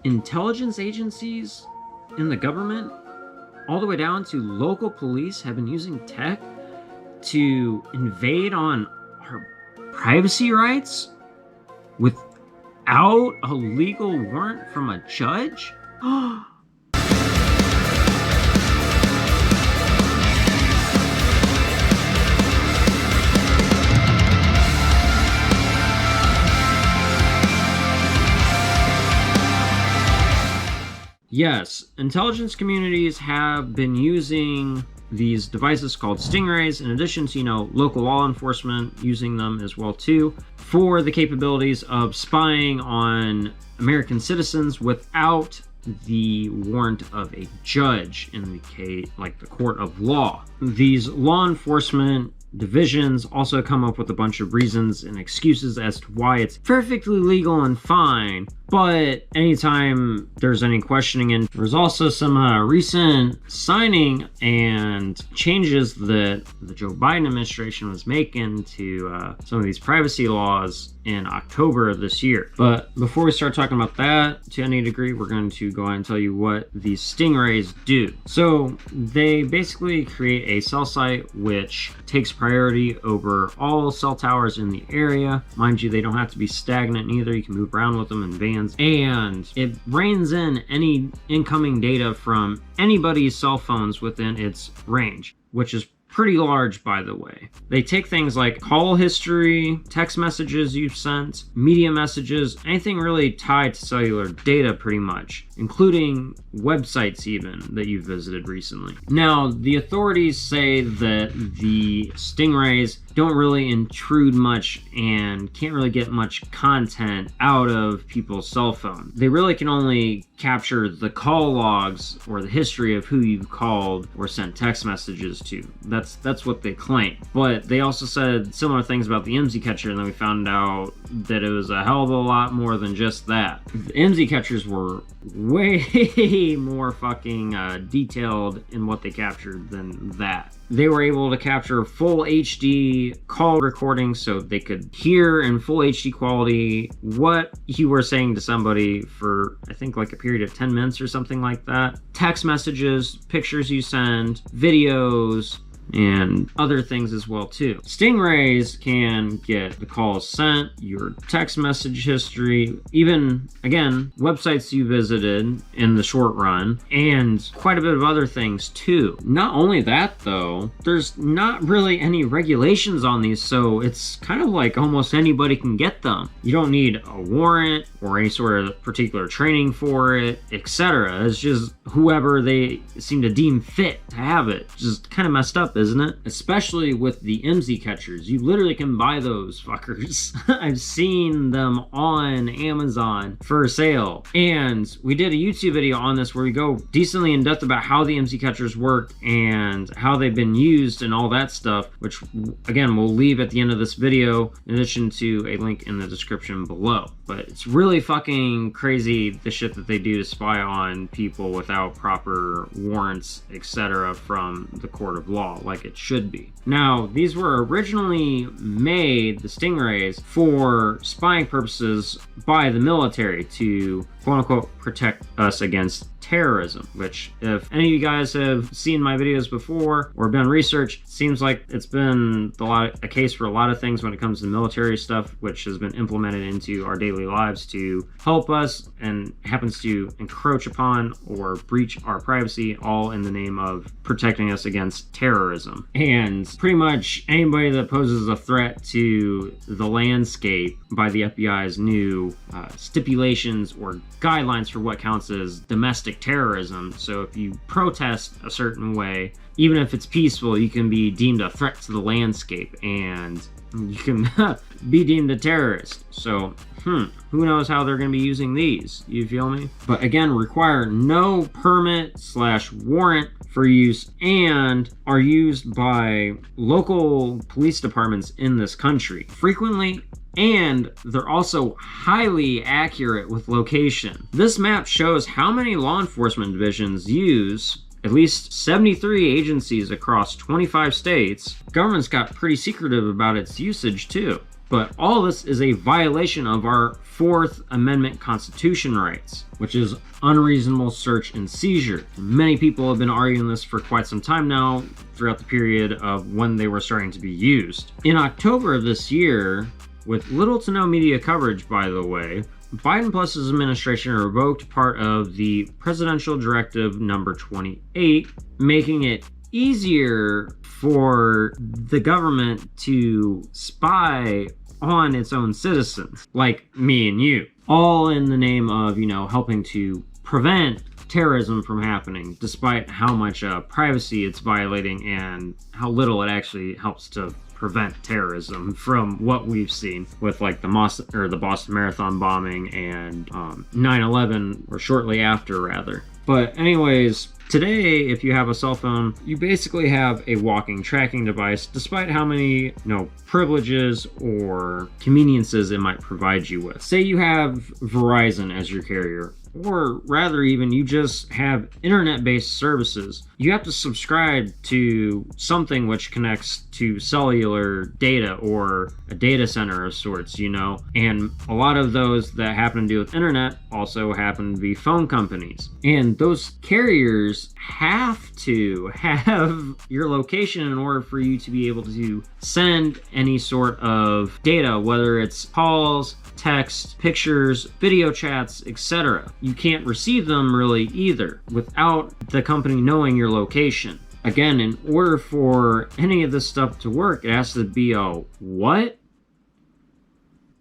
Intelligence agencies in the government, all the way down to local police, have been using tech to invade on our privacy rights without a legal warrant from a judge? Yes, intelligence communities have been using these devices called stingrays, in addition to, local law enforcement using them as well too, for the capabilities of spying on American citizens without the warrant of a judge in the case, like the court of law. These law enforcement divisions also come up with a bunch of reasons and excuses as to why it's perfectly legal and fine, but anytime there's any questioning, and there's also some recent signing and changes that the Joe Biden administration was making to some of these privacy laws in October of this year. But before we start talking about that to any degree, we're going to go ahead and tell you what these stingrays do. So they basically create a cell site which takes priority over all cell towers in the area. Mind you, they don't have to be stagnant either. You can move around with them in bands, and it reins in any incoming data from anybody's cell phones within its range, which is pretty large, by the way. They take things like call history, text messages you've sent, media messages, anything really tied to cellular data pretty much, including websites even that you've visited recently. Now, the authorities say that the stingrays don't really intrude much and can't really get much content out of people's cell phones. They really can only capture the call logs or the history of who you called or sent text messages to. That's what they claim. But they also said similar things about the IMSI catcher, and then we found out that it was a hell of a lot more than just that. The IMSI catchers were way more fucking detailed in what they captured than that. They were able to capture full HD call recordings, so they could hear in full HD quality what you were saying to somebody for, I think, like a period of 10 minutes or something like that. Text messages, pictures you send, videos, and other things as well too. Stingrays can get the calls sent, your text message history, even, again, websites you visited in the short run, and quite a bit of other things too. Not only that though, there's not really any regulations on these, so it's kind of like almost anybody can get them. You don't need a warrant or any sort of particular training for it, etc. It's just whoever they seem to deem fit to have it. Just kind of messed up, isn't it? Especially with the IMSI catchers. You literally can buy those fuckers. I've seen them on Amazon for sale. And we did a YouTube video on this where we go decently in depth about how the IMSI catchers work and how they've been used and all that stuff, which again, we'll leave at the end of this video in addition to a link in the description below. But it's really fucking crazy the shit that they do to spy on people without proper warrants, etc. from the court of law, like it should be. Now, these were originally made, the stingrays, for spying purposes by the military to quote-unquote protect us against terrorism, which, if any of you guys have seen my videos before or done research, seems like it's been a case for a lot of things when it comes to military stuff, which has been implemented into our daily lives to help us and happens to encroach upon or breach our privacy, all in the name of protecting us against terrorism. And pretty much anybody that poses a threat to the landscape by the FBI's new stipulations or guidelines for what counts as domestic terrorism. So if you protest a certain way, even if it's peaceful, you can be deemed a threat to the landscape and you can be deemed a terrorist. So who knows how they're going to be using these, you feel me? But again, require no permit/warrant for use and are used by local police departments in this country frequently, and they're also highly accurate with location. This map shows how many law enforcement divisions use at least 73 agencies across 25 states. Government's got pretty secretive about its usage too. But all this is a violation of our Fourth Amendment Constitution rights, which is unreasonable search and seizure. Many people have been arguing this for quite some time now, throughout the period of when they were starting to be used. In October of this year, with little to no media coverage, by the way, Biden plus his administration revoked part of the Presidential Directive number 28, making it easier for the government to spy on its own citizens, like me and you, all in the name of, helping to prevent terrorism from happening, despite how much privacy it's violating and how little it actually helps to prevent terrorism from what we've seen with like the Boston Marathon bombing and 9/11, or shortly after rather. But anyways, today, if you have a cell phone, you basically have a walking tracking device, despite how many, privileges or conveniences it might provide you with. Say you have Verizon as your carrier, or rather even you just have internet-based services. You have to subscribe to something which connects to cellular data or a data center of sorts, and a lot of those that happen to do with internet also happen to be phone companies. And those carriers have to have your location in order for you to be able to send any sort of data, whether it's calls, text, pictures, video chats, etc. You can't receive them really either without the company knowing your location. Again, in order for any of this stuff to work, it has to be a what?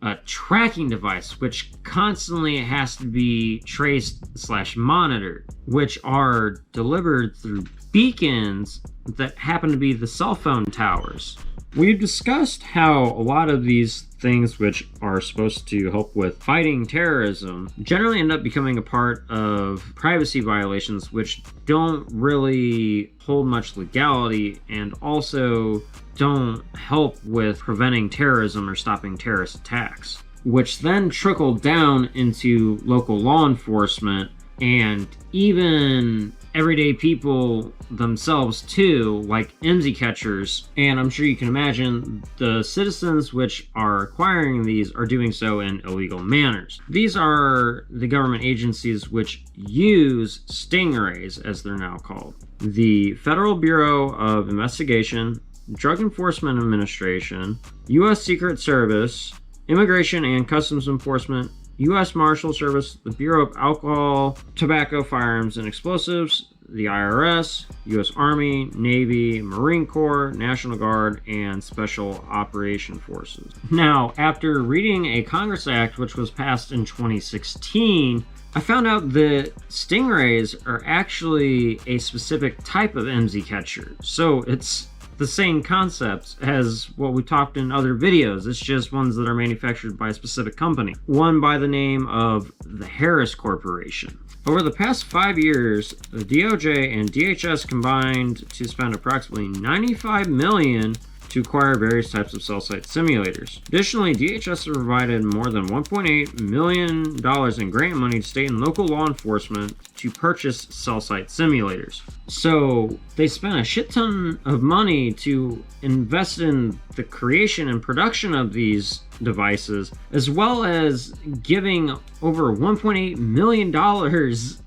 A tracking device, which constantly has to be traced/monitored, which are delivered through beacons that happen to be the cell phone towers. We've discussed how a lot of these things which are supposed to help with fighting terrorism generally end up becoming a part of privacy violations, which don't really hold much legality and also don't help with preventing terrorism or stopping terrorist attacks, which then trickle down into local law enforcement and even everyday people themselves too, like IMSI catchers. And I'm sure you can imagine the citizens which are acquiring these are doing so in illegal manners. These are the government agencies which use stingrays, as they're now called. The Federal Bureau of Investigation, Drug Enforcement Administration, U.S. Secret Service, Immigration and Customs Enforcement, U.S. Marshal Service, the Bureau of Alcohol, Tobacco, Firearms, and Explosives, the IRS, U.S. Army, Navy, Marine Corps, National Guard, and Special Operation Forces. Now, after reading a Congress Act which was passed in 2016, I found out that stingrays are actually a specific type of IMSI catcher. So it's the same concept as what we talked in other videos. It's just ones that are manufactured by a specific company, one by the name of the Harris Corporation. Over the past 5 years, the DOJ and DHS combined to spend approximately $95 million to acquire various types of cell site simulators. Additionally, DHS has provided more than $1.8 million in grant money to state and local law enforcement to purchase cell site simulators. So they spent a shit ton of money to invest in the creation and production of these devices, as well as giving over $1.8 million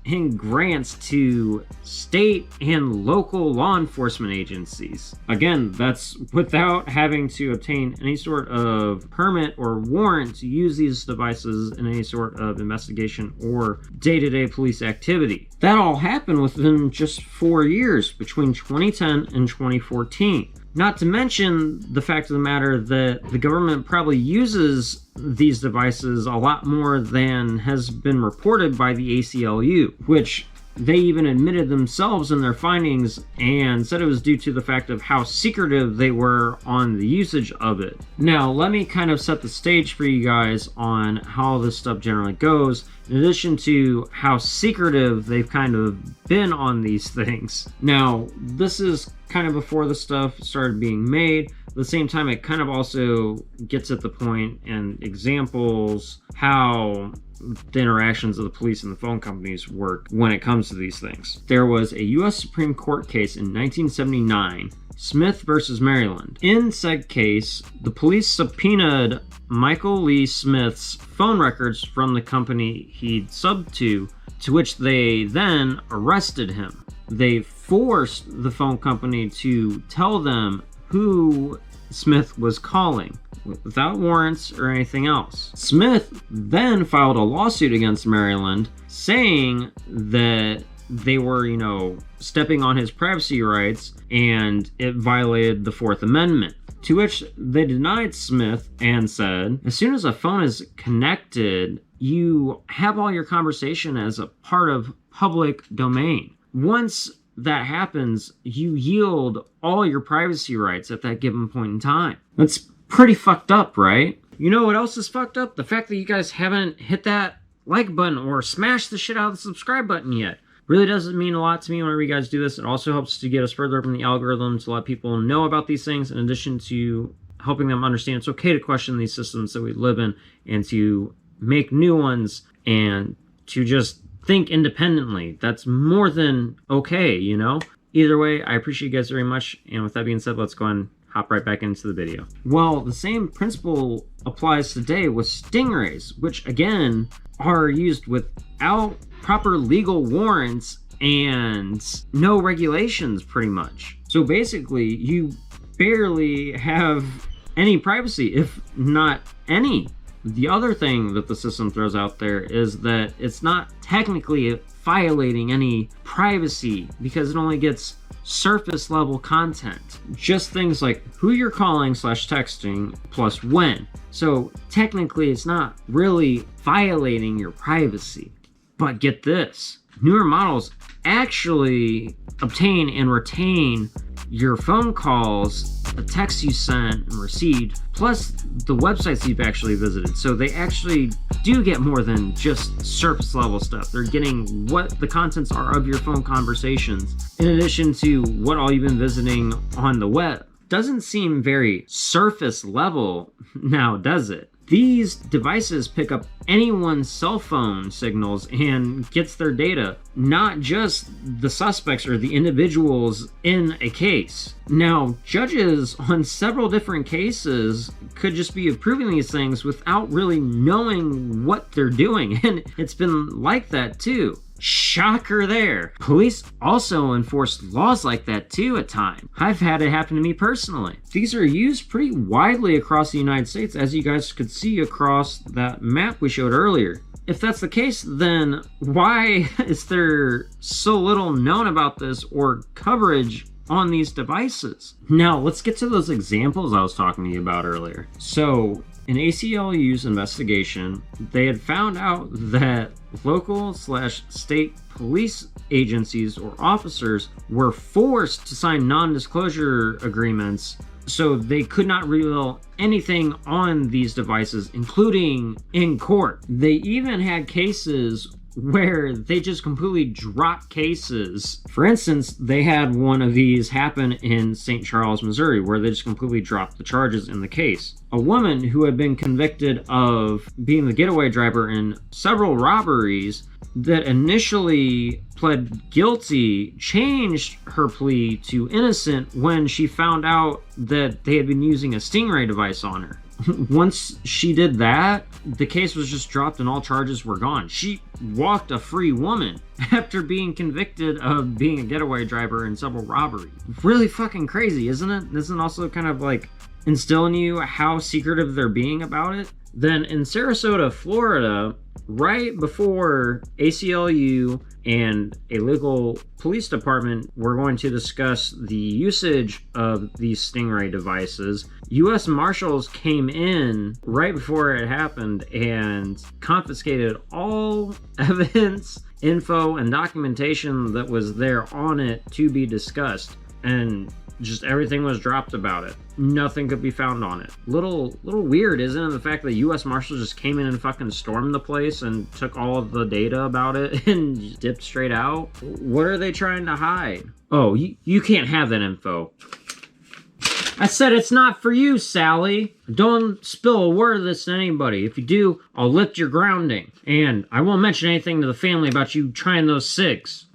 in grants to state and local law enforcement agencies. Again, that's without having to obtain any sort of permit or warrant to use these devices in any sort of investigation or day-to-day police activity. That all happened within just 4 years, between 2010 and 2014. Not to mention the fact of the matter that the government probably uses these devices a lot more than has been reported by the ACLU, which they even admitted themselves in their findings and said it was due to the fact of how secretive they were on the usage of it. Now, let me kind of set the stage for you guys on how this stuff generally goes, in addition to how secretive they've kind of been on these things. Now, this is kind of before the stuff started being made. At the same time, it kind of also gets at the point and examples how the interactions of the police and the phone companies work when it comes to these things. There was a U.S. Supreme Court case in 1979 Smith versus Maryland. In said case, the police subpoenaed Michael Lee Smith's phone records from the company he'd subbed to which they then arrested him. They forced the phone company to tell them who Smith was calling, without warrants or anything else. Smith then filed a lawsuit against Maryland saying that they were, stepping on his privacy rights and it violated the Fourth Amendment. To which they denied Smith and said, as soon as a phone is connected, you have all your conversation as a part of public domain. Once that happens, you yield all your privacy rights at that given point in time. That's pretty fucked up, right? You know what else is fucked up? The fact that you guys haven't hit that like button or smashed the shit out of the subscribe button yet. Really doesn't mean a lot to me whenever you guys do this. It also helps to get us further up in the algorithm to let people know about these things, in addition to helping them understand it's okay to question these systems that we live in and to make new ones and to just think independently. That's more than okay, Either way, I appreciate you guys very much. And with that being said, let's go ahead and hop right back into the video. Well, the same principle applies today with stingrays, which again are used without proper legal warrants and no regulations pretty much. So basically you barely have any privacy, if not any. The other thing that the system throws out there is that it's not technically violating any privacy because it only gets surface level content. Just things like who you're calling / texting plus when. So technically it's not really violating your privacy. But get this, newer models actually obtain and retain your phone calls, the texts you sent and received, plus the websites you've actually visited. So they actually do get more than just surface level stuff. They're getting what the contents are of your phone conversations, in addition to what all you've been visiting on the web. Doesn't seem very surface level now, does it? These devices pick up anyone's cell phone signals and gets their data, not just the suspects or the individuals in a case. Now, judges on several different cases could just be approving these things without really knowing what they're doing, and it's been like that too. Shocker there. Police also enforce laws like that too at times. I've had it happen to me personally. These are used pretty widely across the United States, as you guys could see across that map we showed earlier. If that's the case, then why is there so little known about this or coverage on these devices? Now, let's get to those examples I was talking to you about earlier. So, in ACLU's investigation, they had found out that local / state police agencies or officers were forced to sign non-disclosure agreements, so they could not reveal anything on these devices, including in court. They even had cases where they just completely dropped cases. For instance, they had one of these happen in St. Charles, Missouri, where they just completely dropped the charges in the case. A woman who had been convicted of being the getaway driver in several robberies that initially pled guilty changed her plea to innocent when she found out that they had been using a stingray device on her. Once she did that, the case was just dropped and all charges were gone. She walked a free woman after being convicted of being a getaway driver in several robberies. Really fucking crazy, isn't it? Isn't it also kind of like instilling you how secretive they're being about it? Then in Sarasota, Florida, right before ACLU and a local police department were going to discuss the usage of these stingray devices, U.S. Marshals came in right before it happened and confiscated all evidence, info, and documentation that was there on it to be discussed. And just everything was dropped about it. Nothing could be found on it. Little weird, isn't it? The fact that U.S. Marshals just came in and fucking stormed the place and took all of the data about it and dipped straight out. What are they trying to hide? Oh, you can't have that info. I said it's not for you, Sally. Don't spill a word of this to anybody. If you do, I'll lift your grounding. And I won't mention anything to the family about you trying those cigs.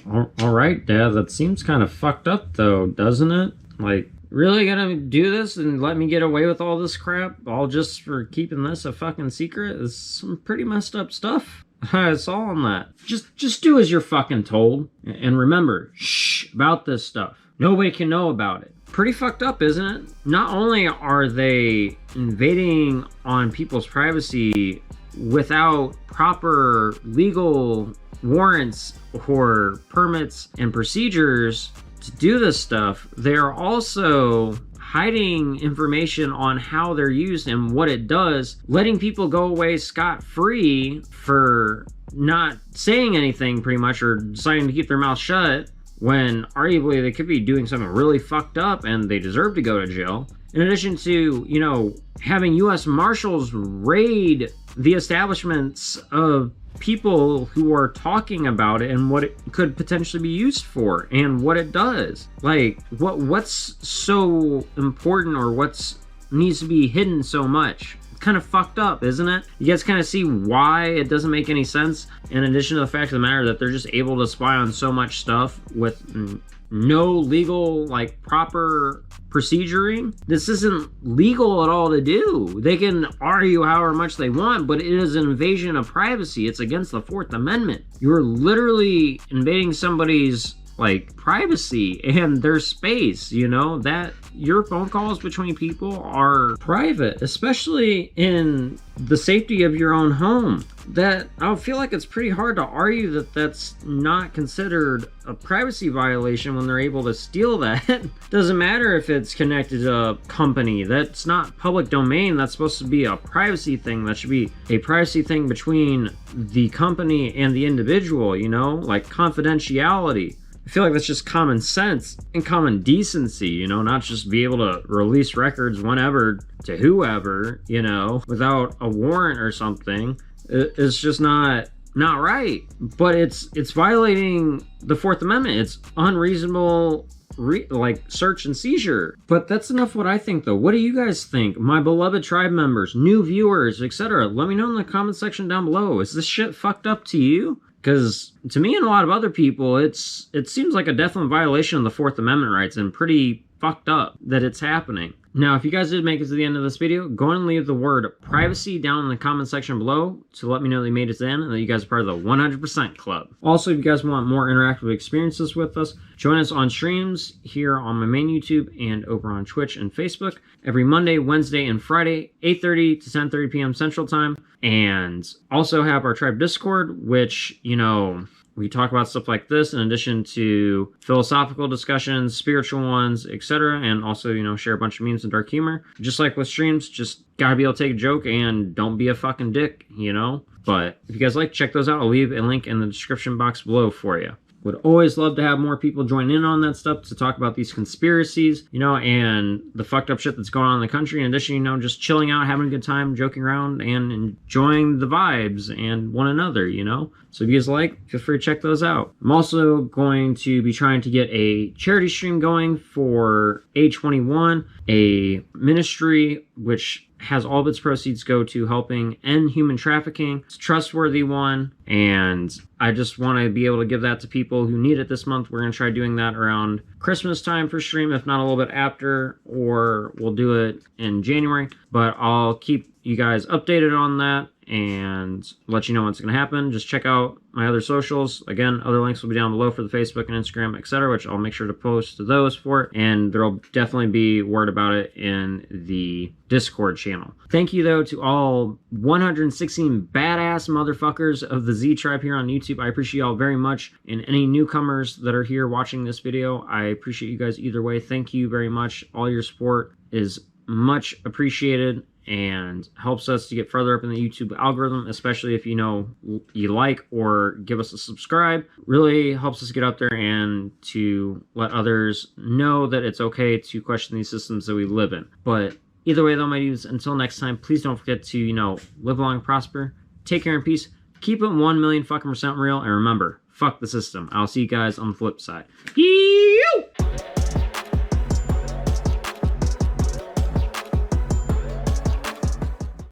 All right, Dad, that seems kind of fucked up though, doesn't it? Like, really gonna do this and let me get away with all this crap all just for keeping this a fucking secret? It's some pretty messed up stuff. It's all on that. Just do as you're fucking told. And remember, shh about this stuff. Nobody can know about it. Pretty fucked up, isn't it? Not only are they invading on people's privacy without proper legal warrants or permits and procedures to do this stuff, they're also hiding information on how they're used and what it does, letting people go away scot-free for not saying anything pretty much, or deciding to keep their mouth shut, when arguably they could be doing something really fucked up and they deserve to go to jail. In addition to, you know, having U.S. Marshals raid the establishments of people who are talking about it and what it could potentially be used for and what it does. Like, what's so important, or what's needs to be hidden so much? Kind of fucked up, isn't it? You guys kind of see why it doesn't make any sense, in addition to the fact of the matter that they're just able to spy on so much stuff with no legal, like, proper proceduring. This isn't legal at all to do. They can argue however much they want, but it is an invasion of privacy. It's against the Fourth Amendment. You're literally invading somebody's, like, privacy and their space, you know, that your phone calls between people are private, especially in the safety of your own home. That I feel like it's pretty hard to argue that that's not considered a privacy violation when they're able to steal that. Doesn't matter if it's connected to a company. That's not public domain. That's supposed to be a privacy thing. That should be a privacy thing between the company and the individual, you know, like confidentiality. I feel like that's just common sense and common decency, you know, not just be able to release records whenever to whoever, you know, without a warrant or something. It's just not right. But it's violating the Fourth Amendment. It's unreasonable, like, search and seizure. But that's enough what I think, though. What do you guys think? My beloved tribe members, new viewers, etc. Let me know in the comment section down below. Is this shit fucked up to you? Because to me and a lot of other people, it seems like a definite violation of the Fourth Amendment rights, and pretty fucked up that it's happening. Now, if you guys did make it to the end of this video, go and leave the word privacy down in the comment section below to let me know that you made it to the end and that you guys are part of the 100% club. Also, if you guys want more interactive experiences with us, join us on streams here on my main YouTube and over on Twitch and Facebook every Monday, Wednesday, and Friday, 8:30 to 10:30 p.m. Central Time. And also have our tribe Discord, which, you know, we talk about stuff like this in addition to philosophical discussions, spiritual ones, etc. And also, you know, share a bunch of memes and dark humor. Just like with streams, just gotta be able to take a joke and don't be a fucking dick, you know? But if you guys like, check those out. I'll leave a link in the description box below for you. Would always love to have more people join in on that stuff to talk about these conspiracies, you know, and the fucked up shit that's going on in the country. In addition, you know, just chilling out, having a good time, joking around, and enjoying the vibes and one another, you know. So if you guys like, feel free to check those out. I'm also going to be trying to get a charity stream going for A21, a ministry which has all of its proceeds go to helping end human trafficking. It's a trustworthy one, and I just want to be able to give that to people who need it this month. We're going to try doing that around Christmas time for stream, if not a little bit after, or we'll do it in January. But I'll keep you guys updated on that and let you know what's going to happen. Just check out my other socials. Again, other links will be down below for the Facebook and Instagram, etc., which I'll make sure to post to those for it. And there'll definitely be word about it in the Discord channel. Thank you, though, to all 116 badass motherfuckers of the Z Tribe here on YouTube. I appreciate y'all very much. And any newcomers that are here watching this video, I appreciate you guys either way. Thank you very much. All your support is much appreciated and helps us to get further up in the YouTube algorithm, especially if you know you like or give us a subscribe. Really helps us get up there and to let others know that it's okay to question these systems that we live in. But either way, though, my dudes, until next time, please don't forget to, you know, live long and prosper, take care and peace, keep it 1,000,000% real, and remember, fuck the system. I'll see you guys on the flip side. Peace!